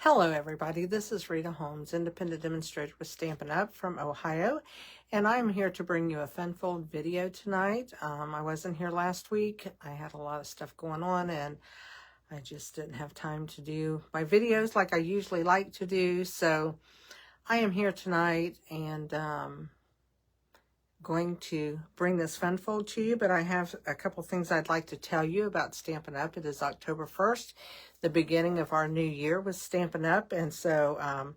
Hello everybody, this is Rita Holmes, independent demonstrator with Stampin' Up! From Ohio, and I'm here to bring you a fun-filled video tonight. I wasn't here last week. I had a lot of stuff going on and I just didn't have time to do my videos like I usually like to do, so I am here tonight and going to bring this funfold to you, but I have a couple things I'd like to tell you about Stampin' Up! It is October 1st, the beginning of our new year with Stampin' Up! And so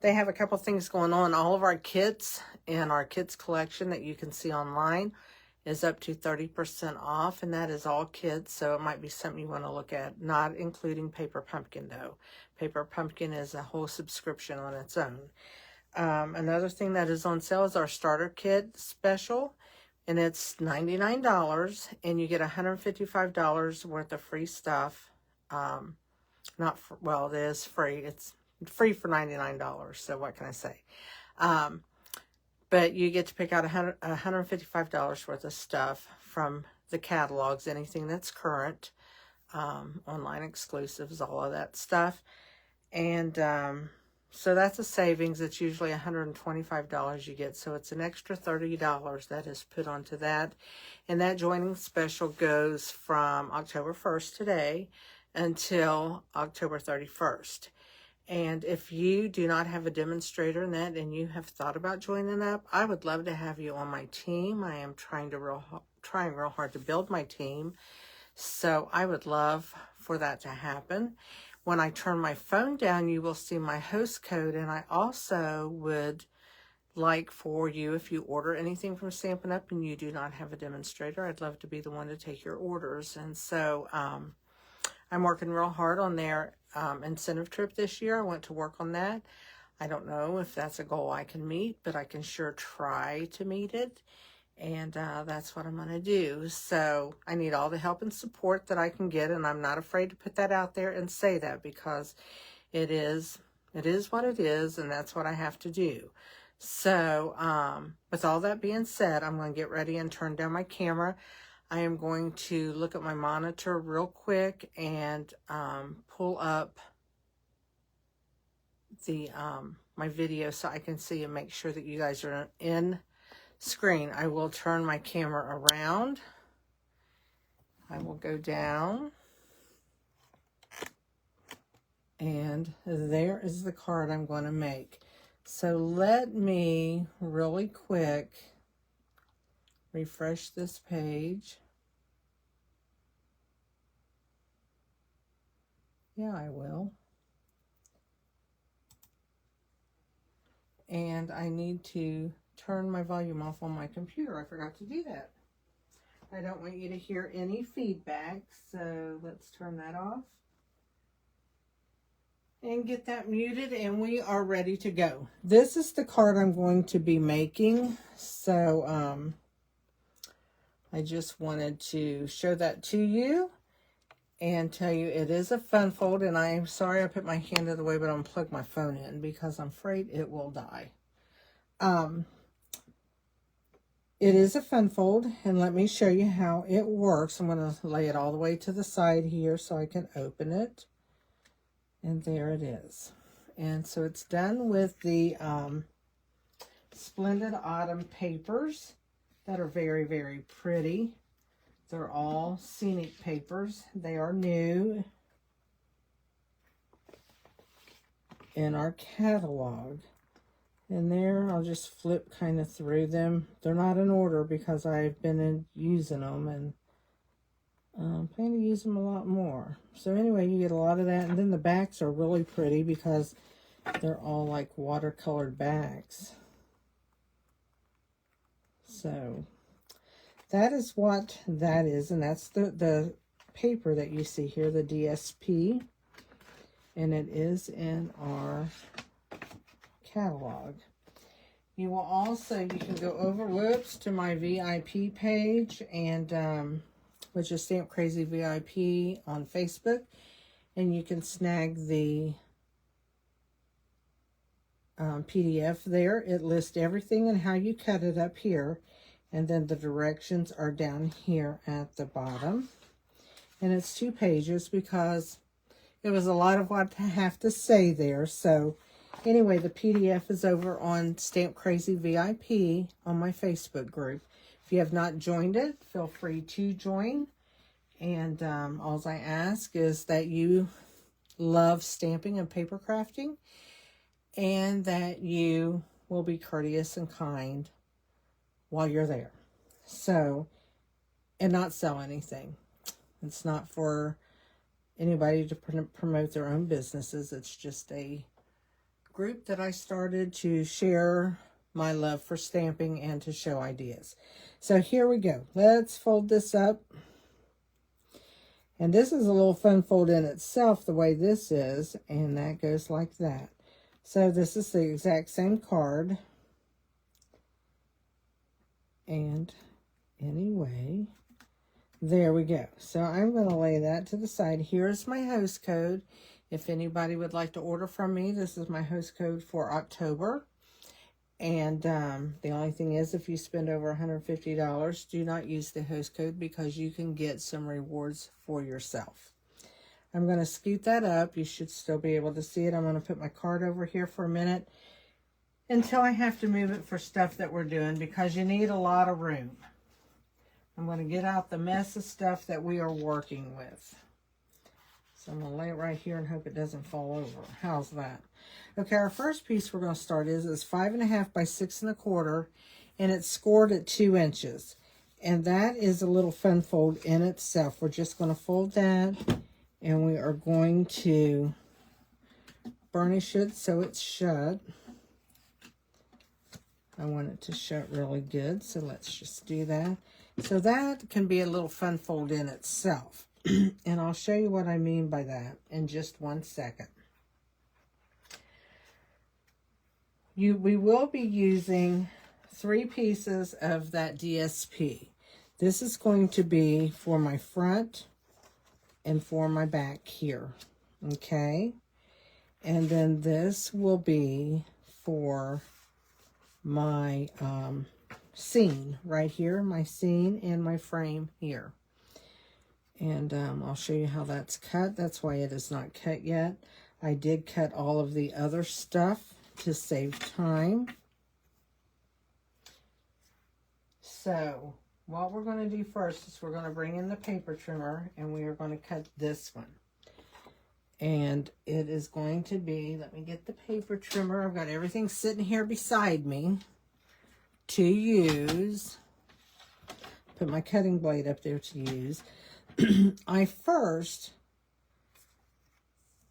they have a couple things going on. All of our kits in our kits collection that you can see online is up to 30% off, and that is all kits, so it might be something you want to look at, not including Paper Pumpkin though. Paper Pumpkin is a whole subscription on its own. Another thing that is on sale is our starter kit special, and it's $99, and you get $155 worth of free stuff. Not for, well, it is free. It's free for $99, so what can I say? But you get to pick out $155 worth of stuff from the catalogs, anything that's current, online exclusives, all of that stuff. And so that's a savings. It's usually $125 you get, so it's an extra $30 that is put onto that. And that joining special goes from October 1st today until October 31st. And if you do not have a demonstrator in that and you have thought about joining up, I would love to have you on my team. I am trying real hard to build my team, so I would love for that to happen. When I turn my phone down, you will see my host code, and I also would like for you, if you order anything from Stampin' Up! And you do not have a demonstrator, I'd love to be the one to take your orders. And so I'm working real hard on their incentive trip this year. I want to work on that. I don't know if that's a goal I can meet, but I can sure try to meet it. And that's what I'm going to do. So I need all the help and support that I can get, and I'm not afraid to put that out there and say that, because it is what it is, and that's what I have to do. So with all that being said, I'm going to get ready and turn down my camera. I am going to look at my monitor real quick and pull up the my video so I can see and make sure that you guys are in screen. I will turn my camera around. I will go down. And there is the card I'm going to make. So let me really quick refresh this page. Yeah, I will. And I need to turn my volume off on my computer. I forgot to do that. I don't want you to hear any feedback, so let's turn that off and get that muted, and we are ready to go. This is the card I'm going to be making, so I just wanted to show that to you and tell you it is a fun fold. And I'm sorry I put my hand in the way, but I'm going to plug my phone in because I'm afraid it will die. It is a fun fold, and let me show you how it works. I'm going to lay it all the way to the side here so I can open it. And there it is. And so it's done with the Splendid Autumn papers that are very, very pretty. They're all scenic papers. They are new in our catalog. And there, I'll just flip kind of through them. They're not in order because I've been using them, and I'm planning to use them a lot more. So anyway, you get a lot of that. And then the backs are really pretty because they're all like watercolored backs. So that is what that is. And that's the paper that you see here, the DSP. And it is in our catalog. You will also, you can go over, whoops, to my VIP page, and which is Stamp Crazy VIP on Facebook, and you can snag the PDF there. It lists everything and how you cut it up here, and then the directions are down here at the bottom. And it's 2 pages because it was a lot of what I have to say there. So anyway, the PDF is over on Stamp Crazy VIP on my Facebook group. If you have not joined it, feel free to join. And all I ask is that you love stamping and paper crafting, and that you will be courteous and kind while you're there. So, and not sell anything. It's not for anybody to promote their own businesses. It's just a group that I started to share my love for stamping and to show ideas. So here we go. Let's fold this up. And this is a little fun fold in itself, the way this is, and that goes like that. So this is the exact same card. And anyway, there we go. So I'm going to lay that to the side. Here's my host code. If anybody would like to order from me, this is my host code for October. And the only thing is, if you spend over $150, do not use the host code, because you can get some rewards for yourself. I'm going to scoot that up. You should still be able to see it. I'm going to put my card over here for a minute until I have to move it for stuff that we're doing, because you need a lot of room. I'm going to get out the mess of stuff that we are working with. So I'm going to lay it right here and hope it doesn't fall over. How's that? Okay, our first piece we're going to start is 5.5 by 6 1/4, and it's scored at 2 inches. And that is a little fun fold in itself. We're just going to fold that, and we are going to burnish it so it's shut. I want it to shut really good, so let's just do that. So that can be a little fun fold in itself. And I'll show you what I mean by that in just 1 second. We will be using 3 pieces of that DSP. This is going to be for my front and for my back here, okay? And then this will be for my scene right here, my scene and my frame here. And I'll show you how that's cut. That's why it is not cut yet. I did cut all of the other stuff to save time. So what we're going to do first is we're going to bring in the paper trimmer, and we are going to cut this one. And it is going to be, let me get the paper trimmer. I've got everything sitting here beside me to use. Put my cutting blade up there to use. I first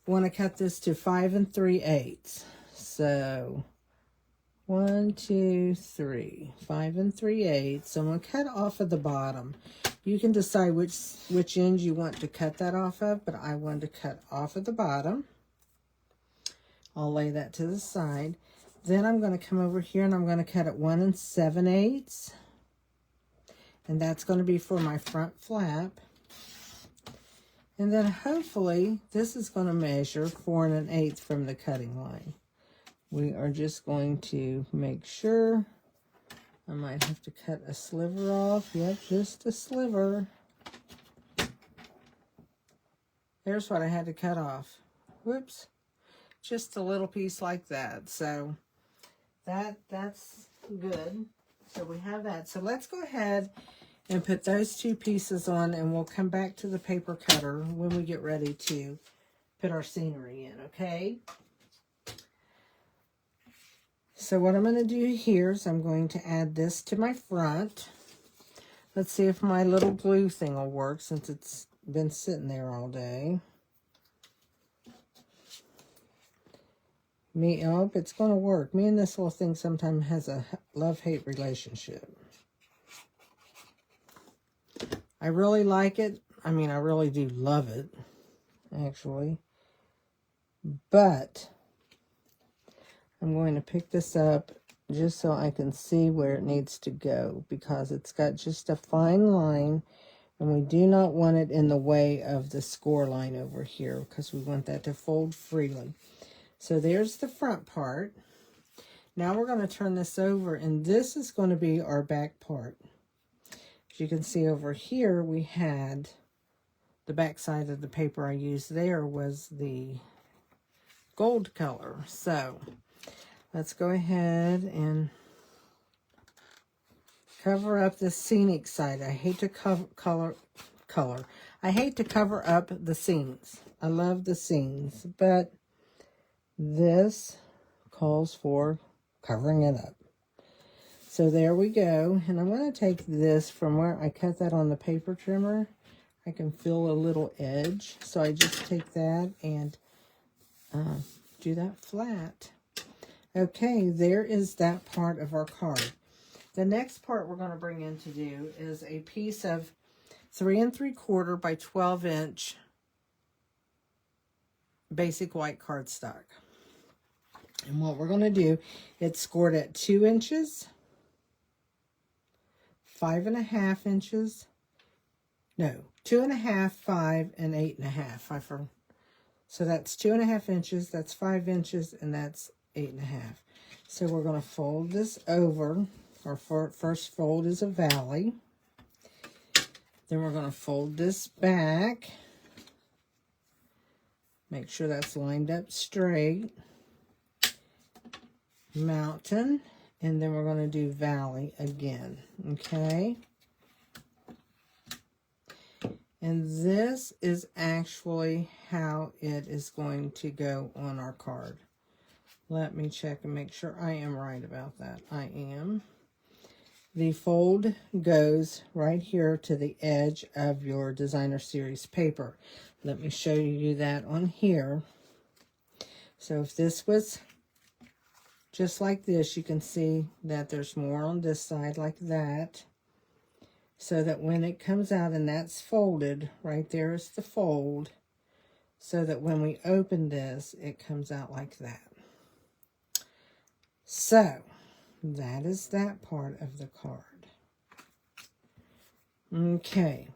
want to cut this to 5 3/8. So 1, 2, 3, 5 3/8. So I'm going to cut off of the bottom. You can decide which end you want to cut that off of, but I want to cut off of the bottom. I'll lay that to the side. Then I'm going to come over here and I'm going to cut it 1 7/8. And that's going to be for my front flap. And then hopefully this is going to measure 4 1/8 from the cutting line. We are just going to make sure. I might have to cut a sliver off. Yep, just a sliver. There's what I had to cut off. Whoops. Just a little piece like that. So that's good. So we have that. So let's go ahead and put those 2 pieces on, and we'll come back to the paper cutter when we get ready to put our scenery in, okay? So what I'm going to do here is I'm going to add this to my front. Let's see if my little glue thing will work, since it's been sitting there all day. Oh, it's going to work. Me and this little thing sometimes has a love-hate relationship. I really like it. I mean, I really do love it, actually. But I'm going to pick this up just so I can see where it needs to go, because it's got just a fine line, and we do not want it in the way of the score line over here, because we want that to fold freely. So there's the front part. Now we're going to turn this over, and this is going to be our back part. As you can see over here, we had the back side of the paper I used there was the gold color. So let's go ahead and cover up the scenic side. I hate to color. I hate to cover up the scenes. I love the scenes, but this calls for covering it up. So there we go. And I'm going to take this from where I cut that on the paper trimmer. I can feel a little edge. So I just take that and do that flat. Okay, there is that part of our card. The next part we're going to bring in to do is a piece of 3 3/4 by 12 inch basic white cardstock. And what we're going to do, it's scored at 2 inches, 5.5 inches, no, 2.5, 5, and 8.5. So that's 2.5 inches, that's 5 inches, and that's 8.5. So we're going to fold this over. Our first fold is a valley. Then we're going to fold this back. Make sure that's lined up straight. Mountain. And then we're going to do valley again. Okay. And this is actually how it is going to go on our card. Let me check and make sure I am right about that. I am. The fold goes right here to the edge of your designer series paper. Let me show you that on here. So if this was just like this, you can see that there's more on this side like that. So that when it comes out and that's folded, right there is the fold. So that when we open this, it comes out like that. So that is that part of the card. Okay,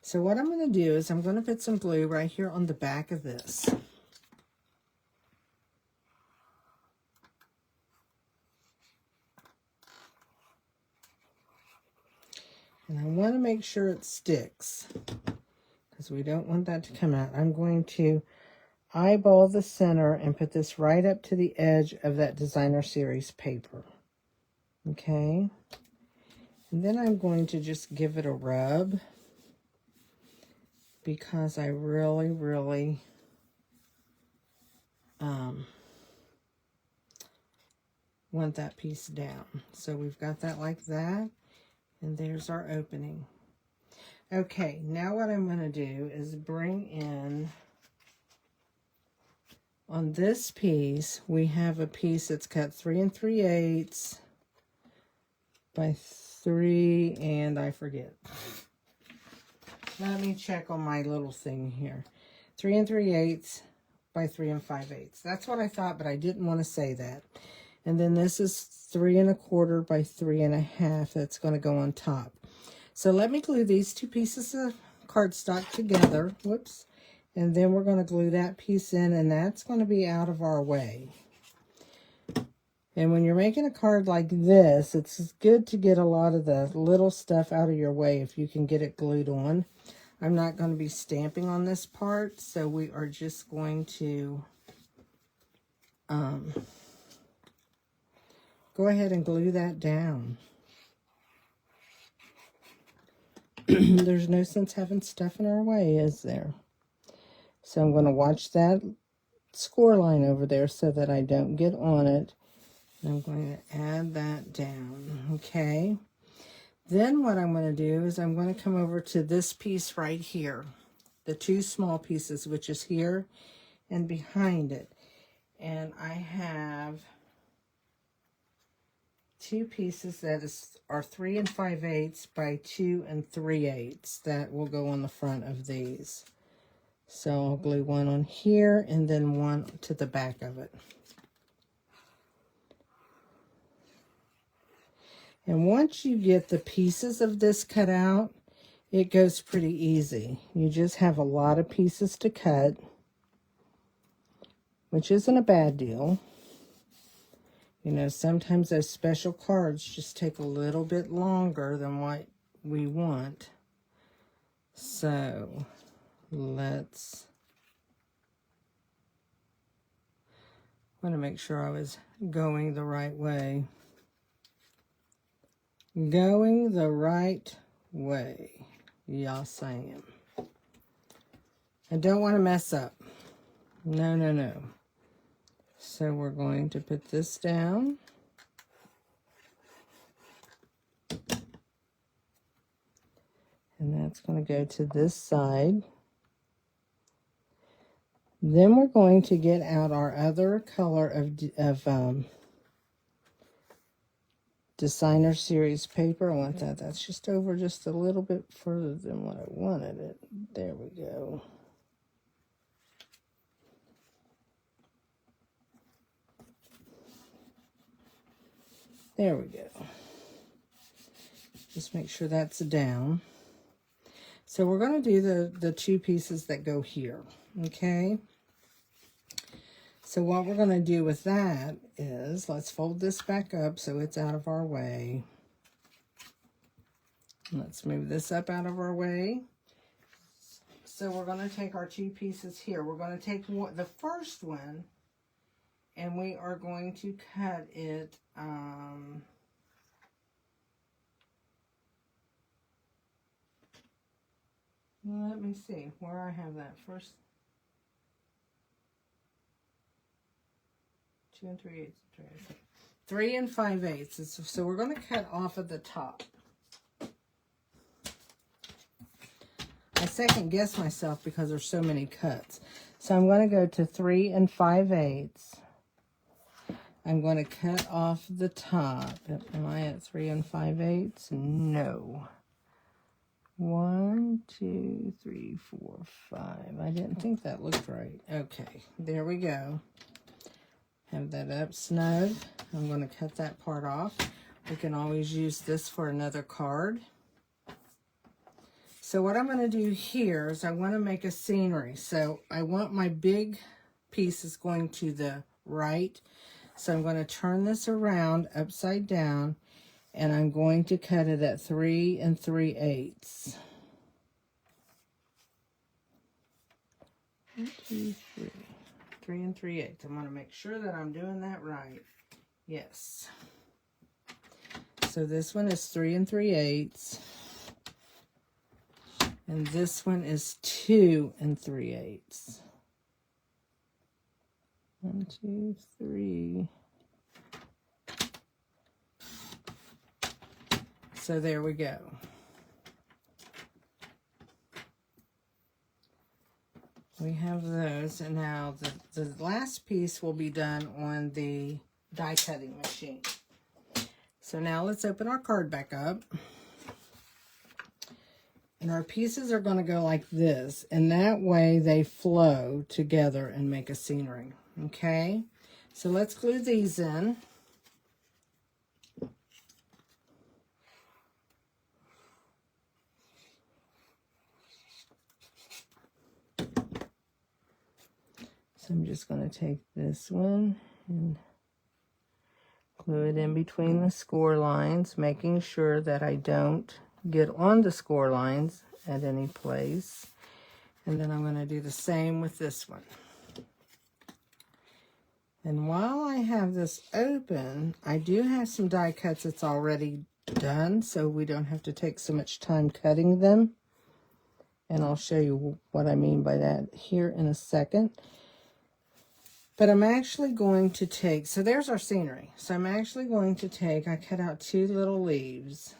so what I'm going to do is I'm going to put some glue right here on the back of this. And I want to make sure it sticks, because we don't want that to come out. I'm going to eyeball the center and put this right up to the edge of that designer series paper. Okay. And then I'm going to just give it a rub, because I really want that piece down. So we've got that like that. And there's our opening. Okay, now what I'm going to do is bring in, on this piece, we have a piece that's cut 3 3/8 by 3, and I forget. Let me check on my little thing here. 3 3/8 by 3 5/8. That's what I thought, but I didn't want to say that. And then this is 3 1/4 by 3 1/2. That's going to go on top. So let me glue these two pieces of cardstock together. Whoops. And then we're going to glue that piece in, and that's going to be out of our way. And when you're making a card like this, it's good to get a lot of the little stuff out of your way if you can get it glued on. I'm not going to be stamping on this part, so we are just going to go ahead and glue that down. There's no sense having stuff in our way, is there? So I'm going to watch that score line over there so that I don't get on it. I'm going to add that down, okay? Then what I'm going to do is I'm going to come over to this piece right here, the two small pieces, which is here and behind it. And I have two pieces that are 3 5/8 by 2 3/8 that will go on the front of these. So I'll glue one on here and then one to the back of it. And once you get the pieces of this cut out, it goes pretty easy. You just have a lot of pieces to cut, which isn't a bad deal. You know, sometimes those special cards just take a little bit longer than what we want. So let's, I want to make sure I was going the right way. Going the right way. Yes, I am. I don't want to mess up. No, no, no. So we're going to put this down. And that's going to go to this side. Then we're going to get out our other color of Designer Series paper. I want that. That's just over just a little bit further than what I wanted it. There we go. There we go. Just make sure that's down. So we're going to do the two pieces that go here, okay? So what we're going to do with that is, let's fold this back up so it's out of our way. Let's move this up out of our way. So we're going to take our two pieces here. We're going to take the first one, and we are going to cut it, let me see where I have that first. 2 3/8. 3 5/8. So we're going to cut off of the top. I second guess myself because there's so many cuts. So I'm going to go to 3 5/8. I'm going to cut off the top. Am I at 3 5/8? No. 1 2 3 4 5. I didn't think that looked right. Okay, there we go. Have that up snug. I'm going to cut that part off. We can always use this for another card. So what I'm going to do here is I want to make a scenery. So I want my big pieces going to the right. So I'm going to turn this around upside down, and I'm going to cut it at 3 3/8. 1 2 3. 3 3/8. I want to make sure that I'm doing that right. Yes. So this one is 3 3/8. And this one is 2 3/8. 1 2 3. So there we go. We have those, and now the last piece will be done on the die cutting machine. So now let's open our card back up. And our pieces are going to go like this, and that way they flow together and make a scenery. Okay? So let's glue these in. So I'm just going to take this one and glue it in between the score lines, making sure that I don't get on the score lines at any place. And then I'm going to do the same with this one. And while I have this open, I do have some die cuts that's already done, so we don't have to take so much time cutting them. And I'll show you what I mean by that here in a second. But I'm actually going to take, so there's our scenery. So I'm actually going to take, I cut out 2 little leaves.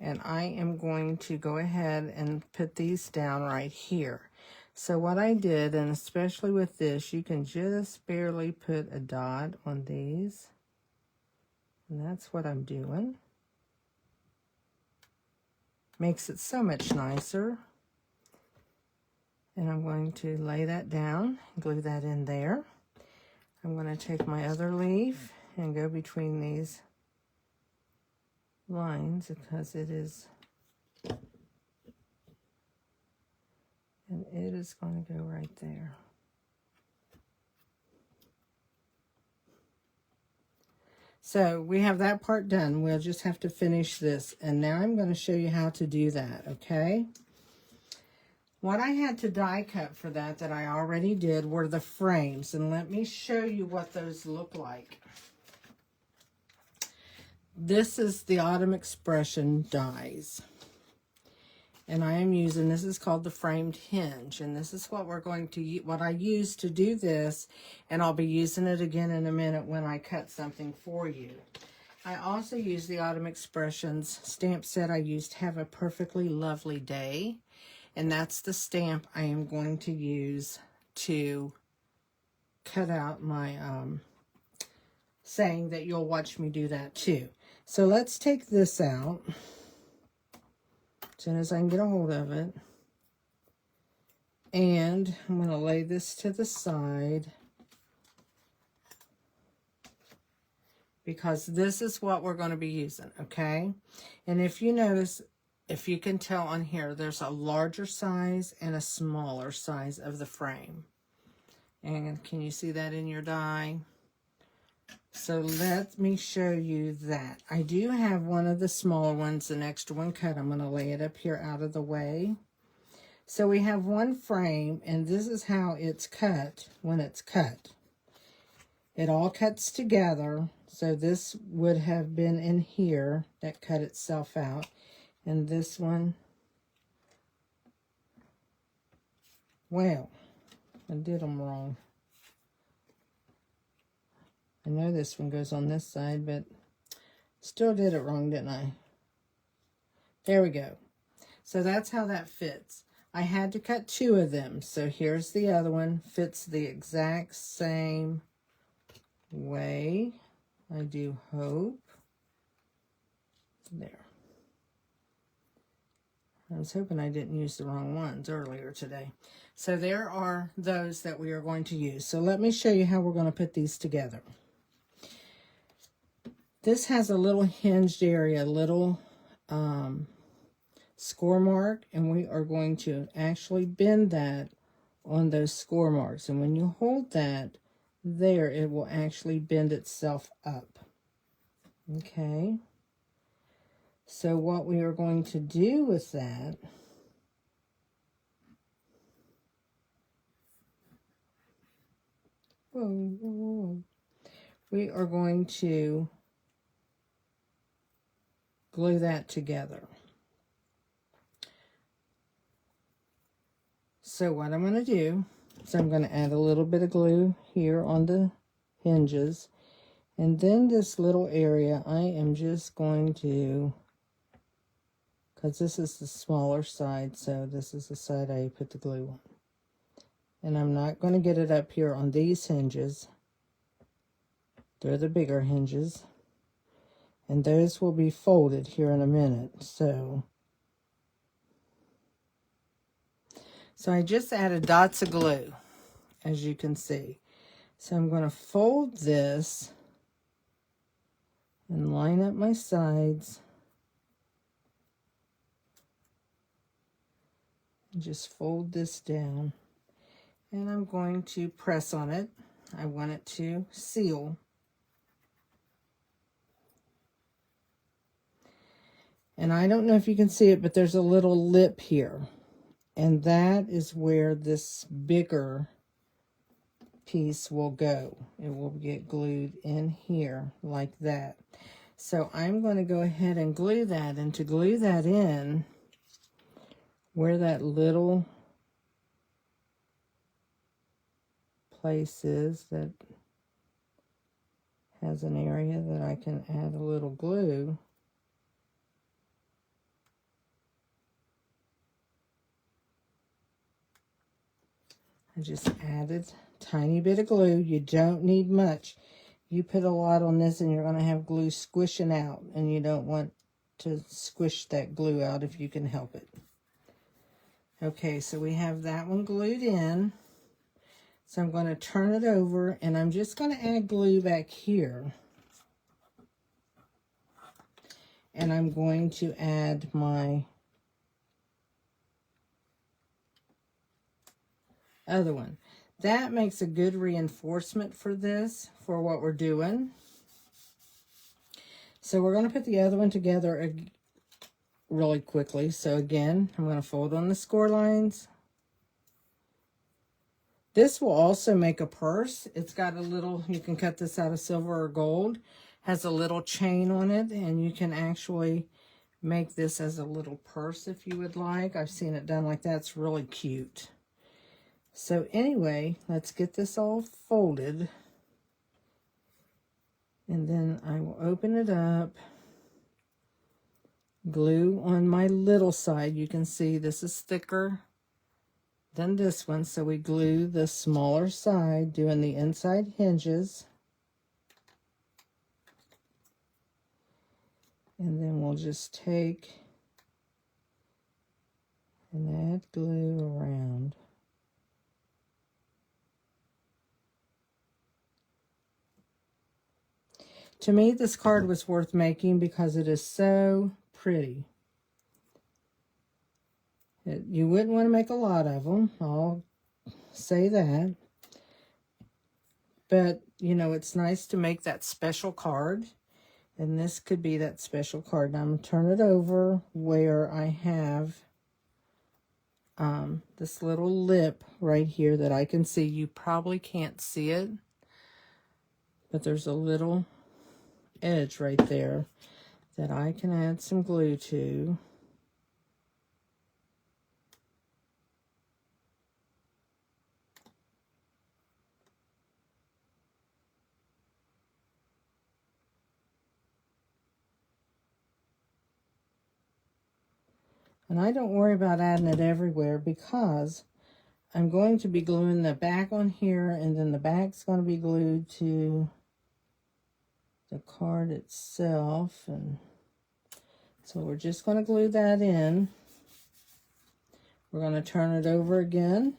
And I am going to go ahead and put these down right here. So what I did, and especially with this, you can just barely put a dot on these. And that's what I'm doing. Makes it so much nicer. And I'm going to lay that down, glue that in there. I'm going to take my other leaf and go between these lines because it is, and it is going to go right there. So we have that part done. We'll just have to finish this. And now I'm going to show you how to do that, okay? What I had to die cut for that I already did were the frames. And let me show you what those look like. This is the Autumn Expression dies. And I am using, this is called the framed hinge. And this is what we're going to, what I use to do this. And I'll be using it again in a minute when I cut something for you. I also use the Autumn Expressions stamp set I used, Have a Perfectly Lovely Day. And that's the stamp I am going to use to cut out my saying that you'll watch me do that too. So let's take this out as soon as I can get a hold of it. And I'm going to lay this to the side because this is what we're going to be using, okay? And if you notice, if you can tell on here, there's a larger size and a smaller size of the frame. And can you see that in your die? So let me show you that. I do have one of the smaller ones, an extra one cut. I'm going to lay it up here out of the way. So we have one frame, and this is how it's cut when it's cut. It all cuts together. So this would have been in here that cut itself out. And this one, well, I did them wrong. I know this one goes on this side, but still did it wrong, didn't I? There we go. So that's how that fits. I had to cut two of them. So here's the other one. Fits the exact same way. I do hope. There. I was hoping I didn't use the wrong ones earlier today. So there are those that we are going to use. So let me show you how we're going to put these together. This has a little hinged area, a little score mark, and we are going to actually bend that on those score marks. And when you hold that there, it will actually bend itself up. Okay. So what we are going to do with that we are going to glue that together. So what I'm going to do is I'm going to add a little bit of glue here on the hinges. And then this little area, I am just going to, because this is the smaller side, so this is the side I put the glue on. And I'm not going to get it up here on these hinges. They're the bigger hinges. And those will be folded here in a minute. So I just added dots of glue, as you can see. So I'm going to fold this and line up my sides. And just fold this down. And I'm going to press on it. I want it to seal. And I don't know if you can see it, but there's a little lip here. And that is where this bigger piece will go. It will get glued in here like that. So I'm going to go ahead and glue that. And to glue that in, where that little place is that has an area that I can add a little glue. I just added a tiny bit of glue. You don't need much. You put a lot on this and you're going to have glue squishing out, and you don't want to squish that glue out if you can help it. Okay, so we have that one glued in. So I'm going to turn it over, and I'm just going to add glue back here. And I'm going to add my other one. That makes a good reinforcement for this, for what we're doing. So we're going to put the other one together really quickly. So again, I'm going to fold on the score lines. This will also make a purse. It's got a little, you can cut this out of silver or gold. Has a little chain on it, and you can actually make this as a little purse if you would like. I've seen it done like that. It's really cute. So anyway, let's get this all folded. And then I will open it up. Glue on my little side. You can see this is thicker than this one. So we glue the smaller side, doing the inside hinges. And then we'll just take and add glue around. To me, this card was worth making because it is so pretty. You wouldn't want to make a lot of them, I'll say that. But, you know, it's nice to make that special card. And this could be that special card. Now I'm going to turn it over where I have this little lip right here that I can see. You probably can't see it, but there's a little edge right there that I can add some glue to. And I don't worry about adding it everywhere because I'm going to be gluing the back on here, and then the back's going to be glued to the card itself. And so we're just going to glue that in. We're going to turn it over again.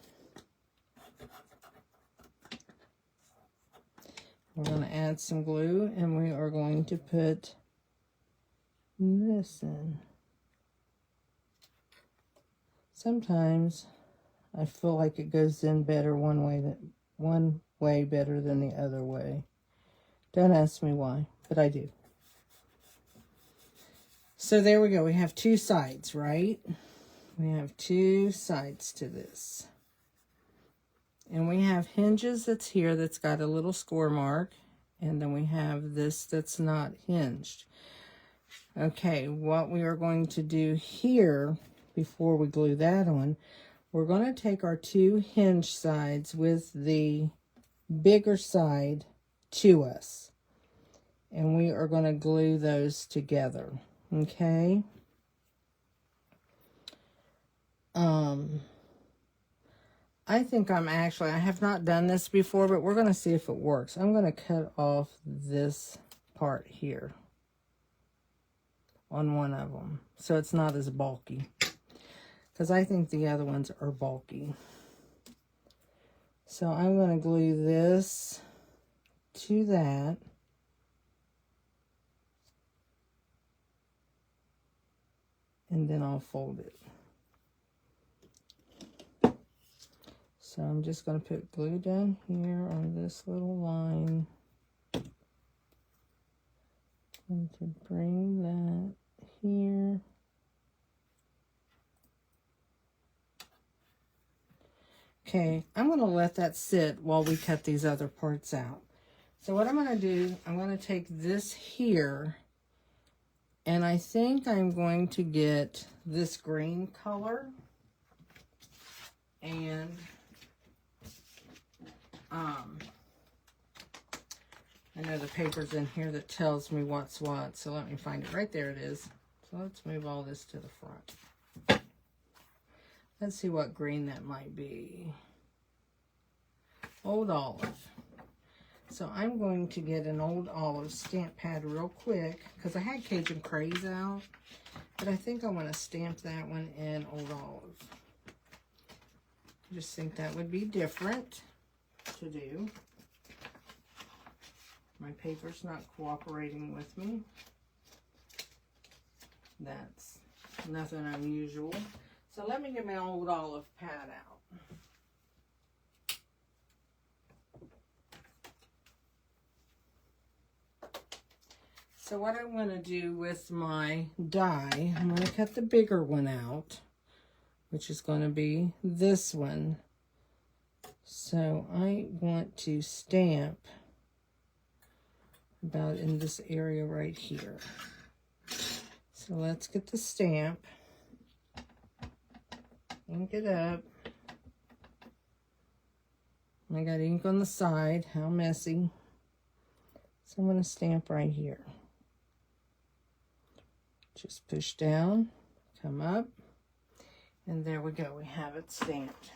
We're going to add some glue, and we are going to put this in. Sometimes I feel like it goes in better one way better than the other way. Don't ask me why, but I do. So there we go. We have two sides, right? We have two sides to this. And we have hinges that's here that's got a little score mark. And then we have this that's not hinged. Okay, what we are going to do here, before we glue that on, we're going to take our two hinge sides with the bigger side to us. And we are going to glue those together. Okay? I think I have not done this before, but we're going to see if it works. I'm going to cut off this part here on one of them, so it's not as bulky, because I think the other ones are bulky. So I'm going to glue this to that. And then I'll fold it. So I'm just going to put glue down here on this little line. And to bring that here. Okay, I'm going to let that sit while we cut these other parts out. So what I'm going to do, I'm going to take this here, and I think I'm going to get this green color, and I know the paper's in here that tells me what's what, so let me find it. Right there it is. So let's move all this to the front. Let's see what green that might be. Old olive. So I'm going to get an old olive stamp pad real quick, because I had Cajun Craze out, but I think I want to stamp that one in old olive. I just think that would be different to do. My paper's not cooperating with me. That's nothing unusual. So let me get my old olive pad out. So what I'm going to do with my die, I'm going to cut the bigger one out, which is going to be this one. So I want to stamp about in this area right here. So let's get the stamp, ink it up. I got ink on the side, how messy. So I'm going to stamp right here. Just push down, come up, and there we go, we have it stamped.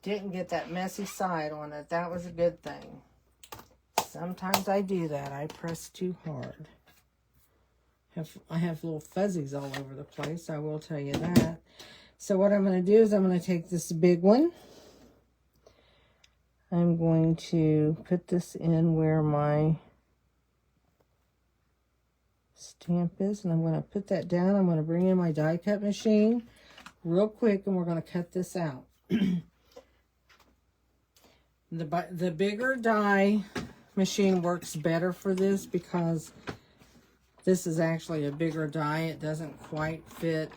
Didn't get that messy side on it, that was a good thing. Sometimes I do that, I press too hard. I have little fuzzies all over the place, I will tell you that. So what I'm going to do is I'm going to take this big one. I'm going to put this in where my stamp is, and I'm going to put that down. I'm going to bring in my die cut machine real quick, and we're going to cut this out. The bigger die machine works better for this because this is actually a bigger die. It doesn't quite fit,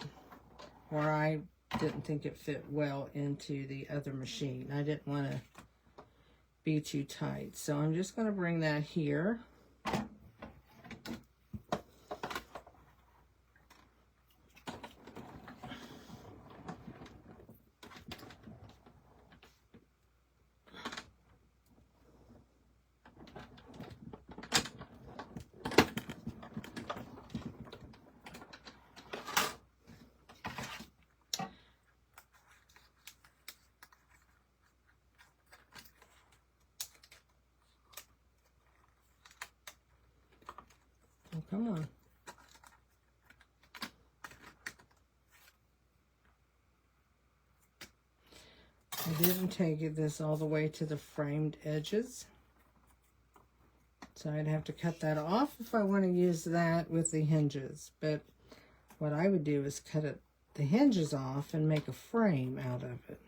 or I didn't think it fit well into the other machine. I didn't want to be too tight. So I'm just going to bring that here. Oh, come on. I didn't take this all the way to the framed edges. So I'd have to cut that off if I want to use that with the hinges. But what I would do is cut the hinges off and make a frame out of it.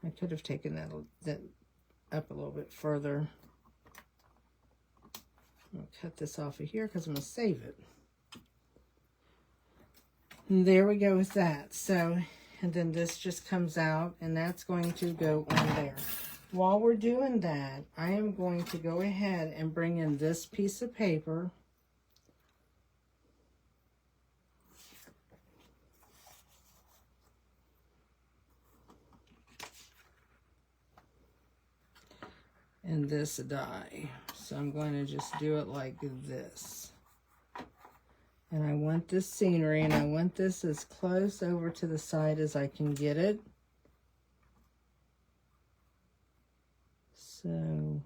I could have taken that up a little bit further. I'll cut this off of here because I'm going to save it. And there we go with that. So, and then this just comes out, and that's going to go on there. While we're doing that, I am going to go ahead and bring in this piece of paper. And this die. So I'm going to just do it like this. And I want this scenery, and I want this as close over to the side as I can get it. So,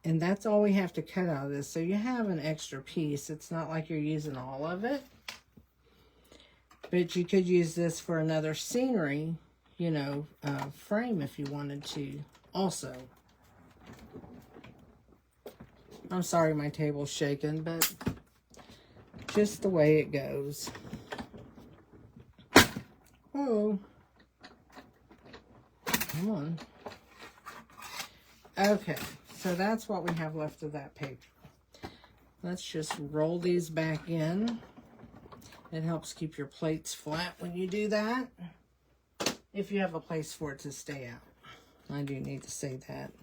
and that's all we have to cut out of this. So you have an extra piece. It's not like you're using all of it. But you could use this for another scenery, you know, frame if you wanted to also. I'm sorry my table's shaking, but just the way it goes. Oh, come on. Okay, so that's what we have left of that paper. Let's just roll these back in. It helps keep your plates flat when you do that, if you have a place for it to stay out. I do need to say that.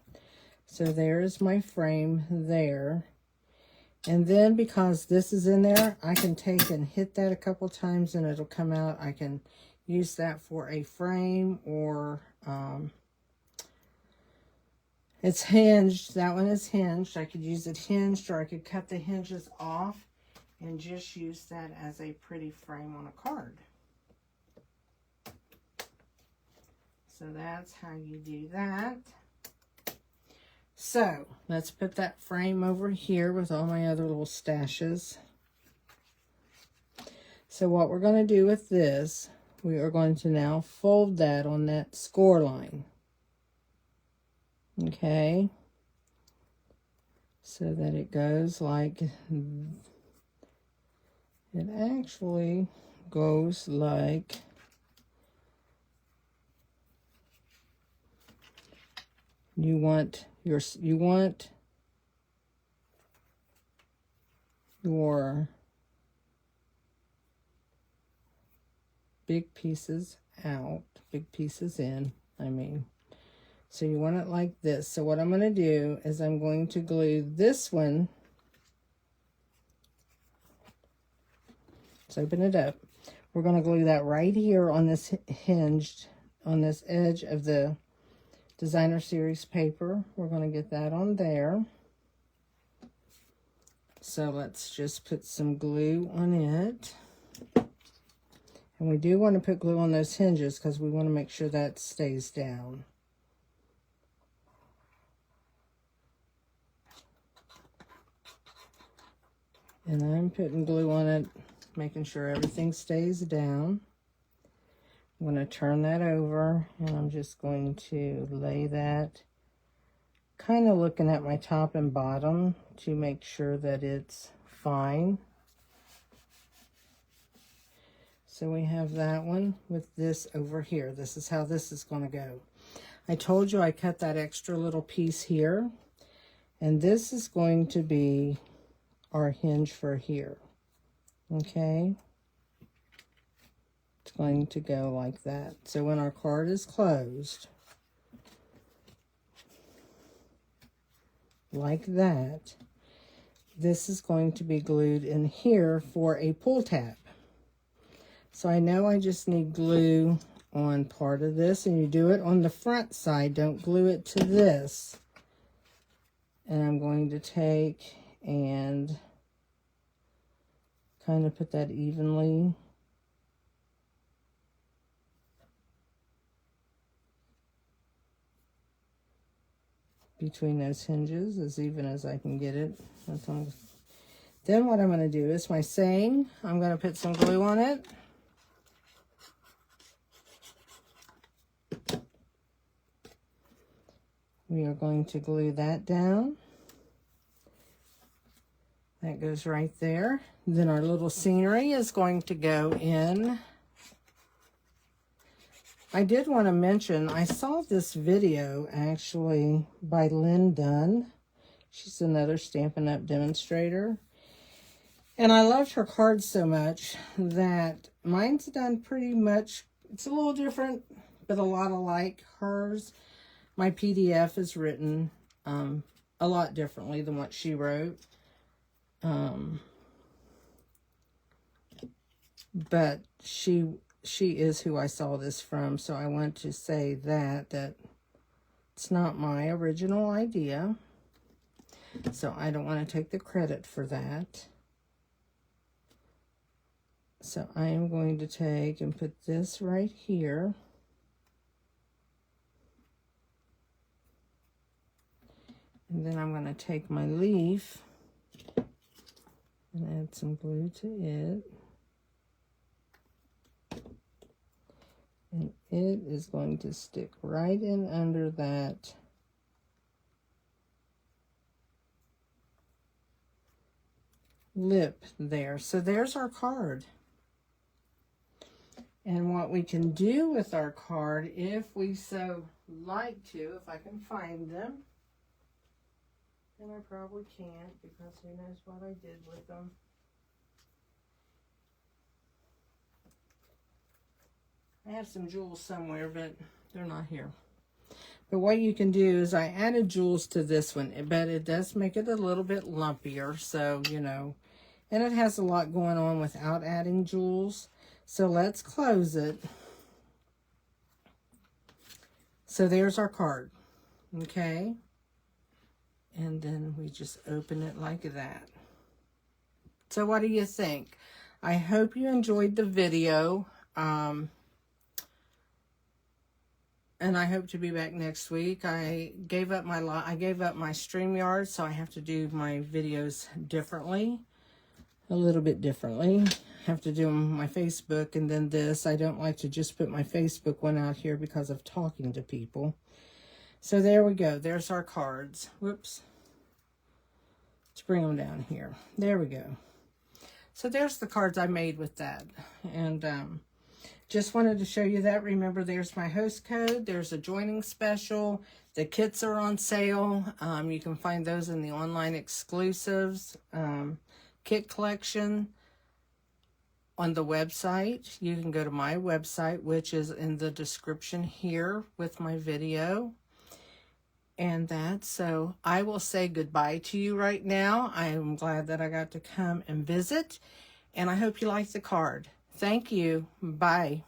So there's my frame there. And then because this is in there, I can take and hit that a couple times and it'll come out. I can use that for a frame, or it's hinged. That one is hinged. I could use it hinged, or I could cut the hinges off and just use that as a pretty frame on a card. So that's how you do that. So let's put that frame over here with all my other little stashes. So what we're going to do with this, we are going to now fold that on that score line. Okay. So that it goes like, it actually goes like, you want your big pieces out, big pieces in, I mean. So you want it like this. So what I'm going to do is I'm going to glue this one. Let's open it up. We're going to glue that right here on this hinged, on this edge of the Designer Series paper. We're going to get that on there. So let's just put some glue on it. And we do want to put glue on those hinges because we want to make sure that stays down. And I'm putting glue on it, making sure everything stays down. I'm going to turn that over, and I'm just going to lay that, kind of looking at my top and bottom to make sure that it's fine. So we have that one with this over here. This is how this is going to go. I told you I cut that extra little piece here, and this is going to be our hinge for here. Okay, it's going to go like that. So when our card is closed like that, this is going to be glued in here for a pull tab. So I know I just need glue on part of this, and you do it on the front side, don't glue it to this. And I'm going to take and kind of put that evenly between those hinges, as even as I can get it. Then what I'm going to do is my same, I'm going to put some glue on it. We are going to glue that down. That goes right there. Then our little scenery is going to go in. I did want to mention, I saw this video actually by Lynn Dunn. She's another Stampin' Up! Demonstrator. And I loved her cards so much that mine's done pretty much, it's a little different, but a lot alike hers. My PDF is written a lot differently than what she wrote. But she is who I saw this from, so I want to say that it's not my original idea. So I don't want to take the credit for that. So I am going to take and put this right here. And then I'm going to take my leaf and add some glue to it. And it is going to stick right in under that lip there. So there's our card. And what we can do with our card, if we so like to, if I can find them, and I probably can't because who knows what I did with them. I have some jewels somewhere, but they're not here. But what you can do is I added jewels to this one, but it does make it a little bit lumpier, so, you know. And it has a lot going on without adding jewels. So let's close it. So there's our card, okay? And then we just open it like that. So what do you think? I hope you enjoyed the video. And I hope to be back next week. I gave up my StreamYard, so I have to do my videos differently. A little bit differently. I have to do my Facebook and then this. I don't like to just put my Facebook one out here because of talking to people. So there we go. There's our cards. Whoops. Let's bring them down here. There we go. So there's the cards I made with that. And just wanted to show you that. Remember, there's my host code. There's a joining special. The kits are on sale. You can find those in the online exclusives kit collection on the website. You can go to my website, which is in the description here with my video. And so I will say goodbye to you right now. I am glad that I got to come and visit, and I hope you like the card. Thank you. Bye.